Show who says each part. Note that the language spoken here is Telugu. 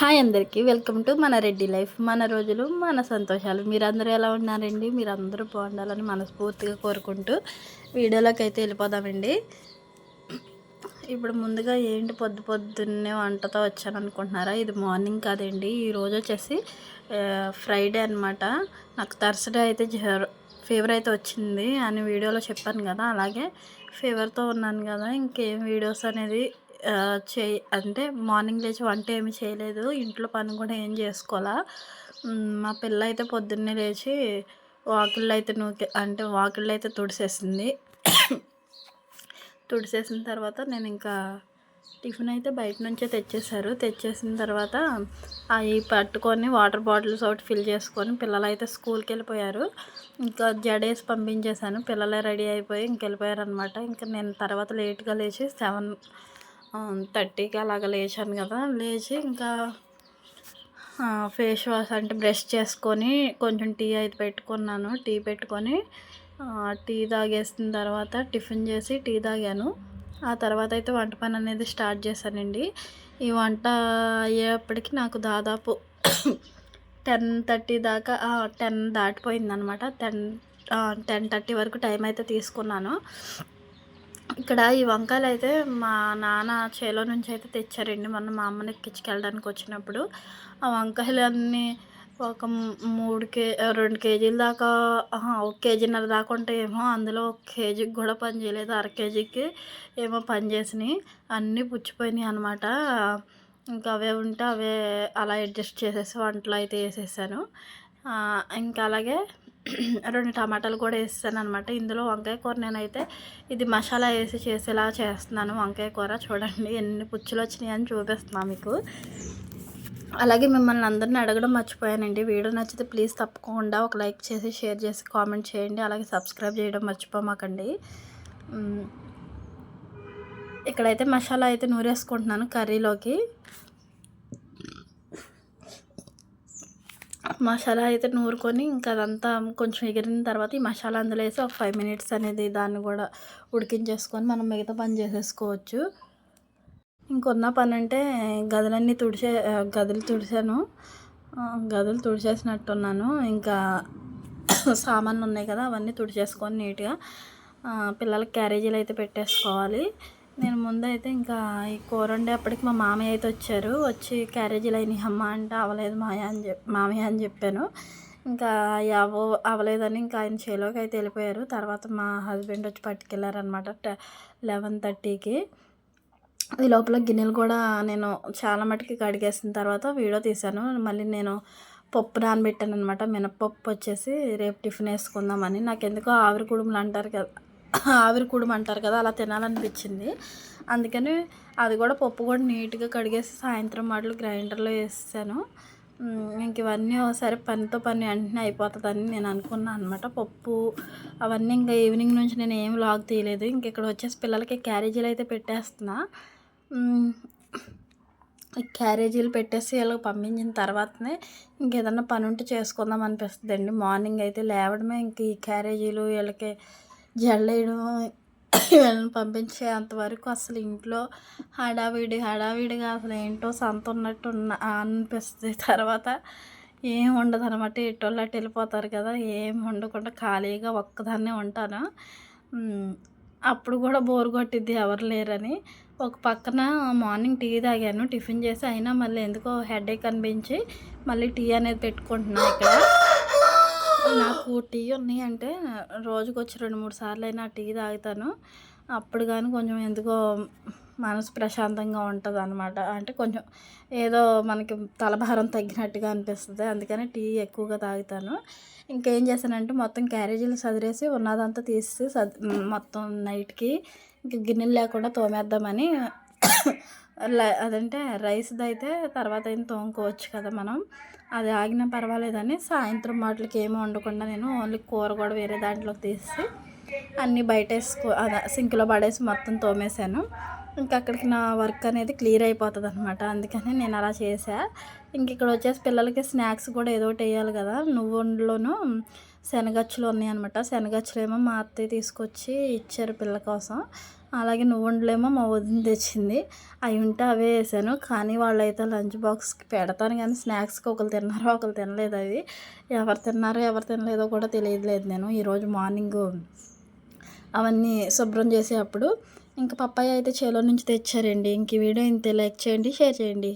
Speaker 1: హాయ్ అందరికీ వెల్కమ్ టు మన రెడ్డి లైఫ్. మన రోజులు మన సంతోషాలు. మీరందరూ ఎలా ఉన్నారండి? మీరందరూ బాగుండాలని మనస్ఫూర్తిగా కోరుకుంటూ వీడియోలోకి అయితే వెళ్ళిపోదామండి. ఇప్పుడు ముందుగా ఏంటి పొద్దున్నే వంటతో వచ్చాను అనుకుంటున్నారా? ఇది మార్నింగ్ కాదండి. ఈరోజు వచ్చేసి ఫ్రైడే అనమాట. నాకు థర్స్డే అయితే ఫీవర్ అయితే వచ్చింది అని వీడియోలో చెప్పాను కదా, అలాగే ఫీవర్తో ఉన్నాను కదా, ఇంకేం వీడియోస్ అనేది అంటే మార్నింగ్ లేచి వంట ఏమి చేయలేదు, ఇంట్లో పని కూడా ఏం చేసుకోవాలా. మా పిల్ల అయితే పొద్దున్నే లేచి వాకిళ్ళు అయితే తుడిసేసింది. తుడిసేసిన తర్వాత నేను ఇంకా టిఫిన్ అయితే బయట నుంచే తెచ్చేసిన తర్వాత అవి పట్టుకొని వాటర్ బాటిల్స్ ఒకటి ఫిల్ చేసుకొని పిల్లలు అయితే స్కూల్కి వెళ్ళిపోయారు. ఇంకా జడేసి పంపించేశాను. పిల్లలే రెడీ అయిపోయి వెళ్ళిపోయారు అనమాట. ఇంకా నేను తర్వాత లేట్గా లేచి 7:30కి అలాగ లేచాను కదా. లేచి ఇంకా ఫేస్ వాష్ అంటే బ్రష్ చేసుకొని కొంచెం టీ అయితే పెట్టుకున్నాను. టీ పెట్టుకొని టీ తాగేసిన తర్వాత టిఫిన్ చేసి టీ తాగాను. ఆ తర్వాత అయితే వంట పని అనేది స్టార్ట్ చేశానండి. ఈ వంట అయ్యేప్పటికి నాకు దాదాపు 10:30 దాకా 10 దాటిపోయిందనమాట. 10:30 వరకు టైం అయితే తీసుకున్నాను. ఇక్కడ ఈ వంకాయలు అయితే మా నాన్న చేలో నుంచి అయితే తెచ్చారండి. మొన్న మా అమ్మని ఎక్కించుకెళ్ళడానికి వచ్చినప్పుడు ఆ వంకాయలన్నీ ఒక 2 కేజీల దాకా, 1 కేజీన్నర దాకా ఉంటాయేమో. అందులో 1 కేజీకి కూడా పని చేయలేదు, అర కేజీకి ఏమో పని చేసినాయి. అన్నీ పుచ్చిపోయినాయి అనమాట. ఇంకా అవే ఉంటే అవే అలా అడ్జస్ట్ చేసేసి వంటలో అయితే వేసేసాను. ఇంకా అలాగే 2 టమాటాలు కూడా వేసాను అనమాట. ఇందులో వంకాయ కూర నేనైతే ఇది మసాలా వేసి చేసేలా చేస్తున్నాను. వంకాయ కూర చూడండి ఎన్ని పుచ్చులు వచ్చినాయి అని చూపిస్తున్నాను మీకు. అలాగే మిమ్మల్ని అందరిని అడగడం మర్చిపోయానండి. వీడియో నచ్చితే ప్లీజ్ తప్పకుండా ఒక లైక్ చేసి, షేర్ చేసి, కామెంట్ చేయండి. అలాగే సబ్స్క్రైబ్ చేయడం మర్చిపోమాకండి. ఇక్కడైతే మసాలా అయితే నూరేసుకుంటున్నాను కర్రీలోకి. మసాలా అయితే నూరుకొని ఇంకా అదంతా కొంచెం ఎగిరిన తర్వాత ఈ మసాలా అందులో వేసి ఒక 5 మినిట్స్ అనేది దాన్ని కూడా ఉడికించేసుకొని మనం మిగతా పని చేసేసుకోవచ్చు. ఇంకొన్న పని అంటే గదులు తుడిచాను. గదులు తుడిచేసినట్టున్నాను. ఇంకా సామాన్లు ఉన్నాయి కదా, అవన్నీ తుడిచేసుకొని నీట్గా పిల్లలకి క్యారేజీలు అయితే పెట్టేసుకోవాలి. నేను ముందైతే ఇంకా ఈ కూర వండేప్పటికి మా మామయ్య అయితే వచ్చారు. వచ్చి క్యారేజీలు అయినాయి అమ్మ అంటే అవ్వలేదు మామయ్య అని చెప్పాను. ఇంకా అవ్వలేదని ఇంకా ఆయన చేలోకి అయితే వెళ్ళిపోయారు. తర్వాత మా హస్బెండ్ వచ్చి పట్టుకెళ్ళారనమాట 11:30కి. ఈ లోపల గిన్నెలు కూడా నేను చాలా మటుకి కడిగేసిన తర్వాత వీడియో తీశాను. మళ్ళీ నేను పప్పు నానబెట్టాను అనమాట. మినపప్పు వచ్చేసి రేపు టిఫిన్ వేసుకుందామని. నాకెందుకో ఆవిరి కుడుము అంటారు కదా, అలా తినాలనిపించింది. అందుకని అది కూడా పప్పు కూడా నీట్గా కడిగేసి సాయంత్రం మాటలు గ్రైండర్లో వేసాను. ఇంక ఇవన్నీ ఒకసారి పని వెంటనే అయిపోతుందని నేను అనుకున్నాను అనమాట. పప్పు అవన్నీ ఇంకా ఈవినింగ్ నుంచి నేను ఏం వ్లాగ్ తీయలేదు. ఇంక ఇక్కడ వచ్చేసి పిల్లలకి క్యారేజీలు అయితే పెట్టేస్తున్నా. క్యారేజీలు పెట్టేసి ఇలా పంపించిన తర్వాతనే ఇంకేదన్నా పని ఉంటే చేసుకుందాం అనిపిస్తుందండి. మార్నింగ్ అయితే లేవడమే ఇంక ఈ క్యారేజీలు వీళ్ళకి జల్లేయడం వీళ్ళని పంపించే అంతవరకు అసలు ఇంట్లో హడావిడిగా అసలు ఏంటో సంత ఉన్నట్టు అనిపిస్తుంది. తర్వాత ఏం ఉండదు అనమాట. ఎటోళ్ళు అటు వెళ్ళిపోతారు కదా, ఏం ఉండకుండా ఖాళీగా ఒక్కదాన్నే ఉంటాను. అప్పుడు కూడా బోర్ కొట్టిద్ది ఎవరు లేరని. ఒక పక్కన మార్నింగ్ టీ తాగాను టిఫిన్ చేసి, అయినా మళ్ళీ ఎందుకో హెడేక్ అనిపించి మళ్ళీ టీ అనేది పెట్టుకుంటున్నాను. ఇక్కడ నాకు టీ ఉన్నాయి అంటే రోజుకి వచ్చి 2-3 సార్లు అయినా టీ తాగుతాను. అప్పుడు కానీ కొంచెం ఎందుకో మనసు ప్రశాంతంగా ఉంటుంది అనమాట. అంటే కొంచెం ఏదో మనకి తలభారం తగ్గినట్టుగా అనిపిస్తుంది. అందుకని టీ ఎక్కువగా తాగుతాను. ఇంకేం చేశానంటే మొత్తం క్యారేజీలు సదిరేసి ఉన్నదంతా తీసి మొత్తం నైట్కి ఇంక గిన్నెలు లేకుండా తోమేద్దామని. అదంటే రైస్ది అయితే తర్వాత అయినా తోముకోవచ్చు కదా మనం, అది ఆగినా పర్వాలేదని సాయంత్రం వాటికి ఏమీ వండకుండా నేను ఓన్లీ కూర కూడా వేరే దాంట్లోకి తీసి అన్నీ సింక్లో పడేసి మొత్తం తోమేశాను. ఇంకా అక్కడికి నా వర్క్ అనేది క్లియర్ అయిపోతుంది అనమాట. అందుకని నేను అలా చేసా. ఇంక ఇక్కడ వచ్చేసి పిల్లలకి స్నాక్స్ కూడా ఏదో ఒకటి వేయాలి కదా. నువ్వుండలోను శనగచ్చులు ఉన్నాయన్నమాట. శనగచ్చులేమో మా అత్తయ్య తీసుకొచ్చి ఇచ్చారు పిల్ల కోసం. అలాగే నువ్వుండలేమో మా వదిన తెచ్చింది. అవి ఉంటే అవే వేసాను. కానీ వాళ్ళైతే లంచ్ బాక్స్‌కి పెడతాను కానీ స్నాక్స్‌కి ఒకళ్ళు తిన్నారు, ఒకళ్ళు తినలేదు అవి. ఎవరు తిన్నారో, ఎవరు తినలేదో కూడా తెలియలేదు నేను. ఈరోజు మార్నింగు అవన్నీ శుభ్రం చేసేటప్పుడు. ఇంక పప్పాయ అయితే చేలో నుంచి తెచ్చారండి. ఇంక ఈ వీడియో ఇంతే. లైక్ చేయండి, షేర్ చేయండి.